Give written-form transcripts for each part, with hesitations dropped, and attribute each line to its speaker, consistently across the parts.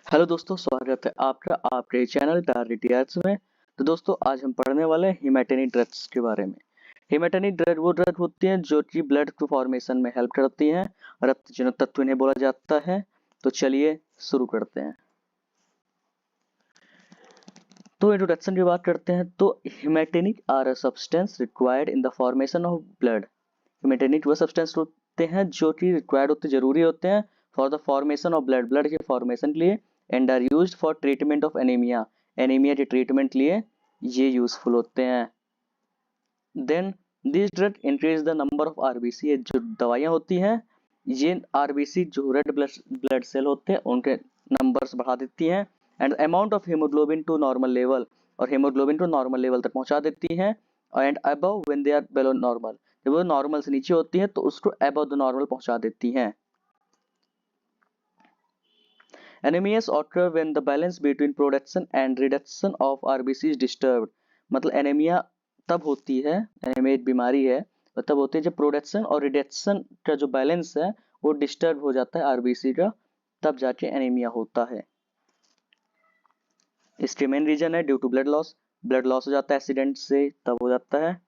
Speaker 1: Hello दोस्तों, स्वागत है आपका आपके चैनल टारगेट टीआरएच में। तो दोस्तों, आज हम पढ़ने वाले हैं हेमाटोनिक ड्रग्स के बारे में। हेमाटोनिक ड्रग वो ड्रग होती हैं जो कि ब्लड को फॉर्मेशन में हेल्प करती हैं। रक्तजनित तत्व इन्हें बोला जाता है। तो चलिए शुरू करते हैं। तो इंट्रोडक्शन की बात करते हैं तो haematinic are a substance required in the formation of blood. Haematinic वो सब्सटेंस होते हैं जो कि रिक्वायर्ड होते जरूरी होते हैं for the formation of blood के फॉर्मेशन के लिए, and are used for treatment of anaemia. Anaemia के ट्रीटमेंट के लिए ये यूजफुल होते हैं। Then this drug increase the number of RBC. जो दवाइयाँ होती हैं ये आरबीसी जो रेड ब्लड सेल होते हैं उनके नंबर्स बढ़ा देती हैं, and amount of haemoglobin to normal level, और हीमोग्लोबिन को नॉर्मल लेवल तक पहुंचा देती हैं। And above when they are below normal, जब वो नॉर्मल से नीचे होती है तो उसको अबव द नॉर्मल पहुंचा देती हैं। Anemias occur when the balance between production and reduction of RBC is disturbed। मतलब एनीमिया तब होती है, एनीमिया एक बीमारी है, वो तब होती है जब प्रोडक्शन और रिडक्शन का जो बैलेंस है वो डिस्टर्ब हो जाता है आरबीसी का, तब जाके एनीमिया होता है। इसके मेन रीजन है ड्यू टू ब्लड लॉस हो जाता है एक्सीडेंट से, तब हो जाता है।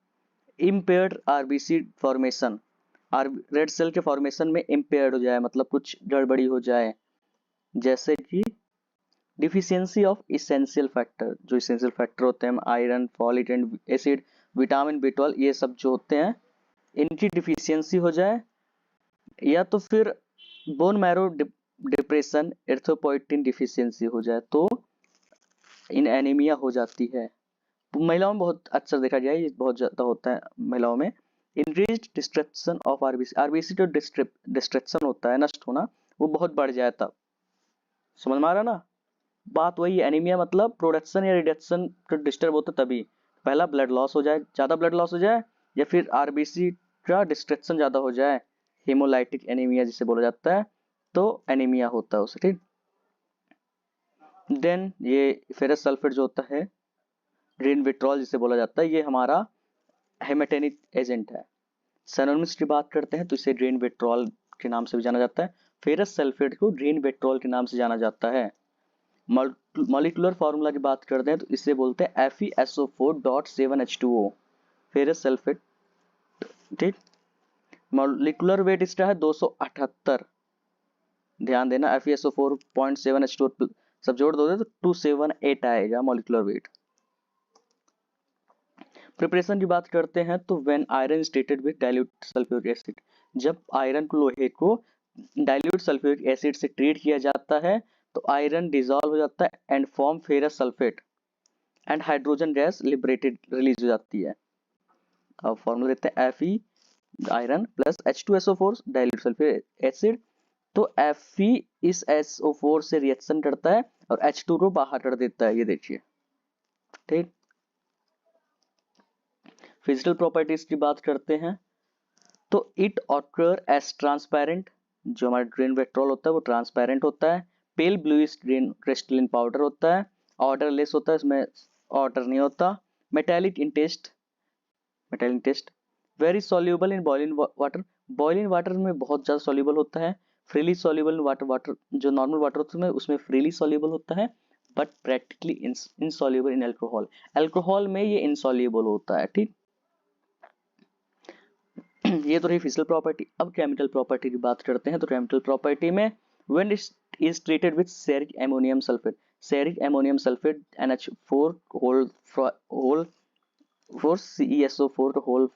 Speaker 1: Impaired RBC formation, red cell के फॉर्मेशन में इम्पेयर्ड हो जाए, मतलब कुछ गड़बड़ी हो जाए, जैसे कि डिफिशियंसी ऑफ इसेंशियल फैक्टर। जो इसेंशियल फैक्टर होते हैं iron, folic and acid, vitamin B12, ये सब जो होते हैं इनकी डिफिशियंसी हो जाए, या तो फिर बोन मैरो डिप्रेशन, एर्थोपोइटिन डिफिशियंसी हो जाए तो इन एनीमिया हो जाती है। महिलाओं में बहुत अक्सर देखा गया है, ये बहुत ज्यादा होता है महिलाओं में। Increase destruction of RBC, RBC जो डिस्ट्रक्शन होता है, नष्ट होना, वो बहुत बढ़ जाए तब। समझ में आ रहा ना? बात वही है, एनीमिया मतलब प्रोडक्शन या रिडक्शन का डिस्टर्ब होता तभी। पहला ब्लड लॉस हो जाए, ज़्यादा ब्लड लॉस हो जाए, या फिर आरबीसी का डिस्ट्रक्शन ज़्यादा हो जाए, हेमोलाइटिक एनीमिया जिसे बोला जाता है, तो एनीमिया होता है उसे। ठीक। देन ये फेरस सल्फेट जो होता है, ग्रीन विट्रॉल जिसे बोला जाता है, ये हमारा हेमेटेनिक एजेंट है। सिनोनिम्स की बात करते हैं तो इसे ग्रीन विट्रॉल के नाम से भी जाना जाता है। फेरस सल्फेट को ग्रीन विट्रॉल के नाम से जाना जाता है। मॉलिक्यूलर फार्मूला की बात करते हैं तो इसे बोलते हैं FeSO4.7H2O, फेरस सल्फेट। ठीक। मॉलिक्यूलर वेट इसका है 278। ध्यान देना, FeSO4.7H2O सब जोड़ दोगे तो 278 आएगा मॉलिक्यूलर वेट। प्रिपरेशन की बात करते हैं तो when iron stated with dilute sulphuric acid, जब आयरन को, लोहे को डाइल्यूट सल्फ्यूरिक एसिड से ट्रीट किया जाता है तो आयरन डिजॉल्व हो जाता है and form ferrous sulphate, and hydrogen gas liberated release हो जाती है। अब फॉर्मूला देते हैं Fe iron plus H2SO4 dilute sulphuric acid. तो Fe इस SO4 से रिएक्शन करता है और H2 को बाहर कर देता है, ये देखिए। ठीक। फिजिकल प्रॉपर्टीज की बात करते हैं तो इट ऑकर एज ट्रांसपेरेंट, जो हमारा ग्रीन वेक्ट्रॉल होता है वो ट्रांसपेरेंट होता है। Pale bluish green crystalline powder होता है, ऑर्डरलेस होता है, इसमें ऑर्डर नहीं होता। Metallic in taste, metallic taste. Very soluble in boiling water, boiling water में बहुत ज़्यादा सॉल्यूबल होता है। Freely soluble in water, water जो नॉर्मल वाटर होता है उसमें फ्रीली सॉल्यूबल होता है, but practically insoluble in alcohol, alcohol में ये इनसॉल्यूबल होता है। ठीक। ये तो रही फिजिकल प्रॉपर्टी। अब केमिकल प्रॉपर्टी की बात करते हैं तो केमिकल प्रॉपर्टी में when it is treated with ceric ammonium sulphate, ceric ammonium sulphate NH4 whole 4 CeSO4 whole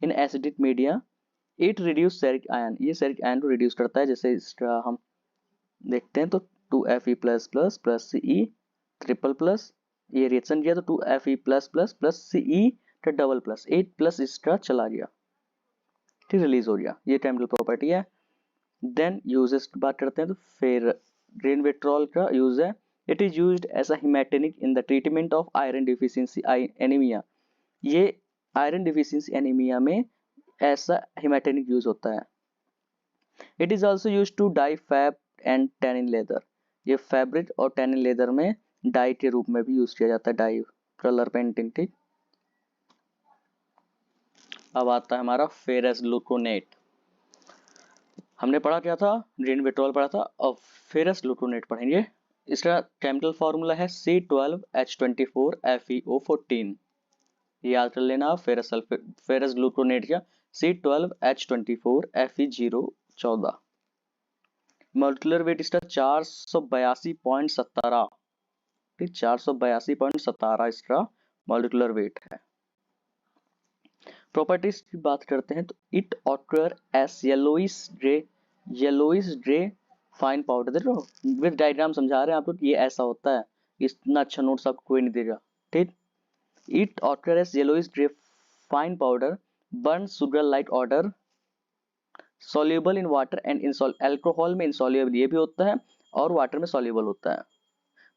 Speaker 1: in acidic media, it reduce ceric ion, ये सेरिक आयन को रिड्यूस करता है। जैसे इसका हम देखते हैं तो 2Fe plus plus plus Ce triple plus, ये रिएक्शन किया तो 2Fe plus plus plus Ce का डबल प्लस 8 प्लस इसका चला गया, ठीक, रिलीज हो गया। ये केमिकल प्रॉपर्टी है। देन यूजेस की बात करते हैं तो फिर ग्रीन विट्रॉल का यूज है, it is used as a haematinic in the treatment of iron deficiency anaemia. ये आयरन डिफिशियंसी एनीमिया में ऐसा हेमेटेनिक यूज होता है। It is also use to dye fab and tannin leather, ये fabric और tannin leather में dye के रूप में भी यूज किया जाता है, डाई कलर पेंटिंग। ठीक। अब आता है हमारा फेरस ग्लूकोनेट। हमने पढ़ा क्या था, रेनवेट्रोल पढ़ा था, और फेरस ग्लूकोनेट पढ़ेंगे। इसका केमिकल फार्मूला है C12H24FeO14। याद कर लेना फेरस सल्फेट, फेरस ग्लूकोनेट का C12H24Fe014। मॉलिक्यूलर वेट इसका 482.17, ठीक, 482.17 इसका मॉलिक्यूलर वेट है। प्रॉपर्टीज की बात करते हैं तो it occur S येलोइस grey fine powder. देखो विद डायग्राम समझा रहे हैं आपको, ये ऐसा होता है, इतना अच्छा नोट्स आपको कोई नहीं देगा, ठीक। It occur S येलोइस grey fine powder burn sugar like order soluble in water and in alcohol में इनसॉल्युबल ये भी होता है और वाटर में सॉल्युबल होता है।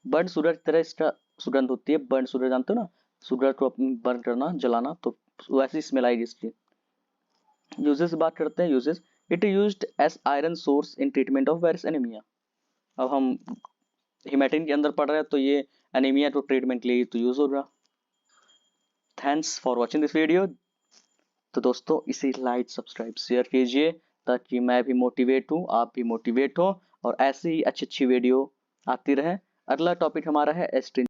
Speaker 1: बर्न शुगर की तरह इसका सुगंध होती है, बर्न शुगर जानते हो ना, शुगर को बर्न करना, जलाना, तो वैसी स्मेल आएगी इसकी। यूजेस बात करते हैं, uses it used as iron source in treatment of various anaemia. अब हम हिमेटिन के अंदर पढ़ रहे हैं तो ये एनीमिया को ट्रीटमेंट के लिए तो यूज होगा। Thanks for watching this video. तो दोस्तों इसे लाइक सब्सक्राइब शेयर कीजिए ताकि मैं भी मोटिवेट हूँ, आप भी मोटिवेट हो और ऐसे ही अच्छी अच्छी वीडियो आती रहे। अगला टॉपिक हमारा है एस्ट्रिन